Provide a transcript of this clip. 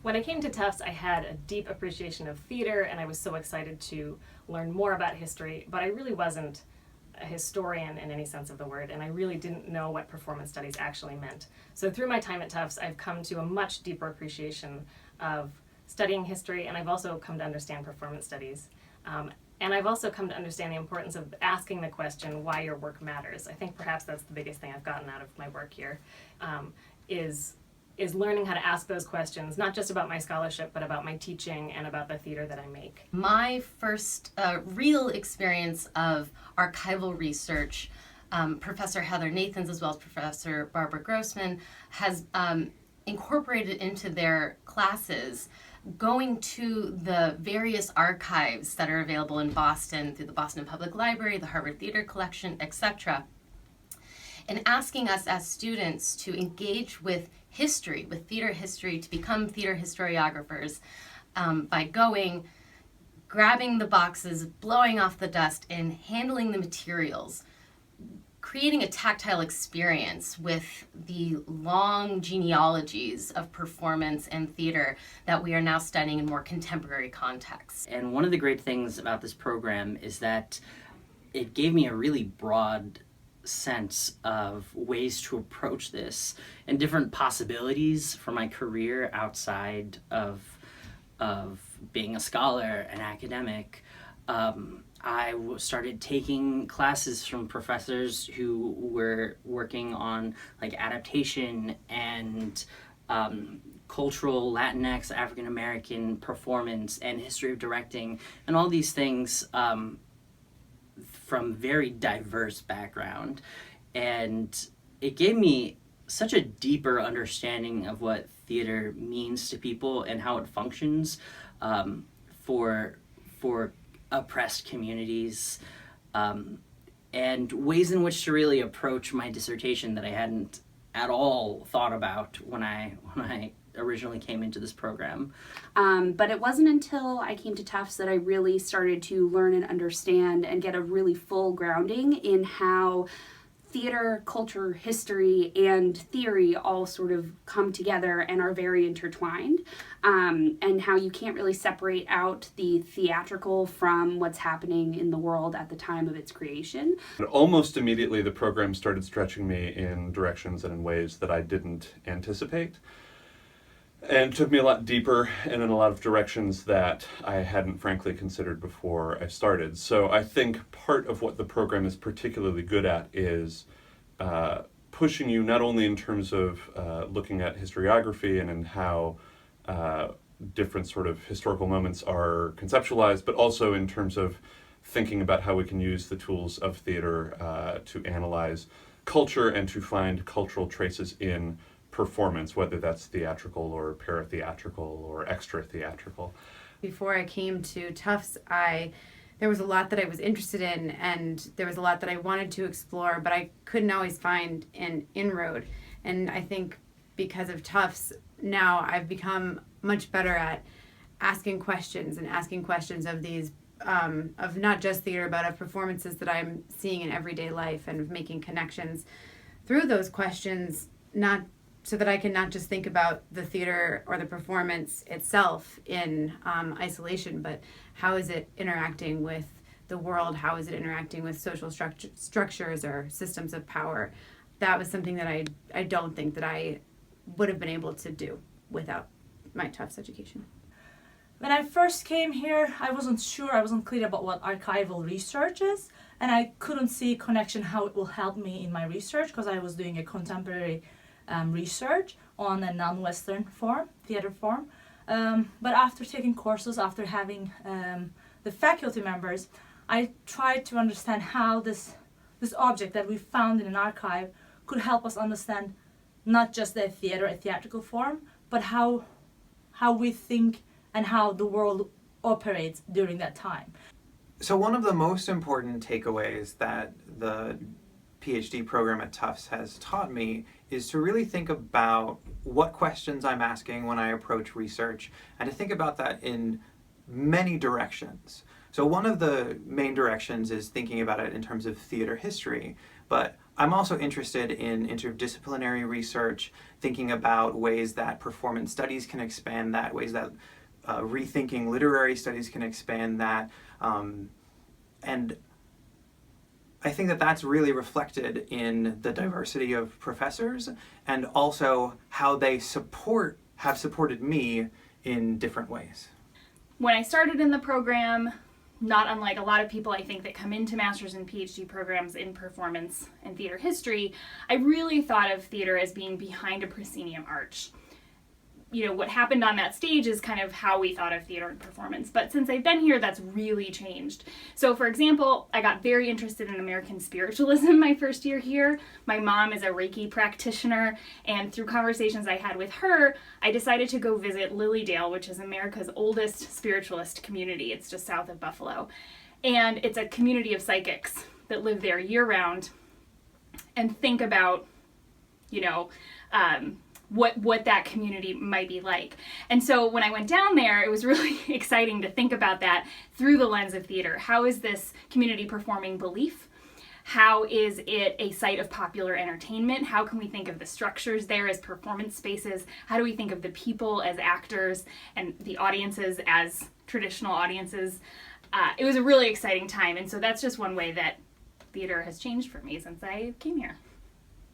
When I came to Tufts, I had a deep appreciation of theater, and I was so excited to learn more about history, but I really wasn't a historian in any sense of the word, and I really didn't know what performance studies actually meant. So through my time at Tufts, I've come to a much deeper appreciation of studying history, and I've also come to understand performance studies. And I've also come to understand the importance of asking the question why your work matters. I think perhaps that's the biggest thing I've gotten out of my work here, is learning how to ask those questions, not just about my scholarship, but about my teaching and about the theater that I make. My first real experience of archival research, Professor Heather Nathans as well as Professor Barbara Grossman has incorporated into their classes going to the various archives that are available in Boston through the Boston Public Library, the Harvard Theater Collection, etc., and asking us as students to engage with history, with theater history, to become theater historiographers by going, grabbing the boxes, blowing off the dust, and handling the materials, creating a tactile experience with the long genealogies of performance and theater that we are now studying in more contemporary contexts. And one of the great things about this program is that it gave me a really broad sense of ways to approach this and different possibilities for my career outside of being a scholar, an academic. I started taking classes from professors who were working on like adaptation and cultural Latinx, African American performance and history of directing and all these things from very diverse background. And it gave me such a deeper understanding of what theater means to people and how it functions for oppressed communities, and ways in which to really approach my dissertation that I hadn't at all thought about when I originally came into this program. But it wasn't until I came to Tufts that I really started to learn and understand and get a really full grounding in how theater, culture, history, and theory all sort of come together and are very intertwined, and how you can't really separate out the theatrical from what's happening in the world at the time of its creation. But almost immediately, the program started stretching me in directions and in ways that I didn't anticipate, and took me a lot deeper and in a lot of directions that I hadn't frankly considered before I started. So I think part of what the program is particularly good at is pushing you not only in terms of looking at historiography and in how different sort of historical moments are conceptualized, but also in terms of thinking about how we can use the tools of theater to analyze culture and to find cultural traces in performance, whether that's theatrical or paratheatrical or extra-theatrical. Before I came to Tufts, there was a lot that I was interested in, and there was a lot that I wanted to explore, but I couldn't always find an inroad. And I think because of Tufts, now I've become much better at asking questions of these, of not just theater, but of performances that I'm seeing in everyday life, and of making connections through those questions, not so that I can not just think about the theater or the performance itself in isolation, but how is it interacting with the world? How is it interacting with social structures or systems of power? That was something that I don't think that I would have been able to do without my Tufts education. When I first came here, I wasn't sure, I wasn't clear about what archival research is, and I couldn't see a connection how it will help me in my research, because I was doing a contemporary research on a non-Western form, theater form. But after taking courses, after having the faculty members, I tried to understand how this object that we found in an archive could help us understand not just the theater, a theatrical form, but how we think and how the world operates during that time. So one of the most important takeaways that the PhD program at Tufts has taught me is to really think about what questions I'm asking when I approach research, and to think about that in many directions. So one of the main directions is thinking about it in terms of theater history, but I'm also interested in interdisciplinary research, thinking about ways that performance studies can expand that, ways that rethinking literary studies can expand that. And I think that that's really reflected in the diversity of professors and also how they have supported me in different ways. When I started in the program, not unlike a lot of people I think that come into master's and PhD programs in performance and theater history, I really thought of theater as being behind a proscenium arch. You know, what happened on that stage is kind of how we thought of theater and performance. But since I've been here, that's really changed. So for example, I got very interested in American spiritualism my first year here. My mom is a Reiki practitioner, and through conversations I had with her, I decided to go visit Lilydale, which is America's oldest spiritualist community. It's just south of Buffalo. And it's a community of psychics that live there year round and think about, you know, what that community might be like. And so when I went down there, it was really exciting to think about that through the lens of theater. How is this community performing belief? How is it a site of popular entertainment? How can we think of the structures there as performance spaces? How do we think of the people as actors and the audiences as traditional audiences? It was a really exciting time, and so that's just one way that theater has changed for me since I came here.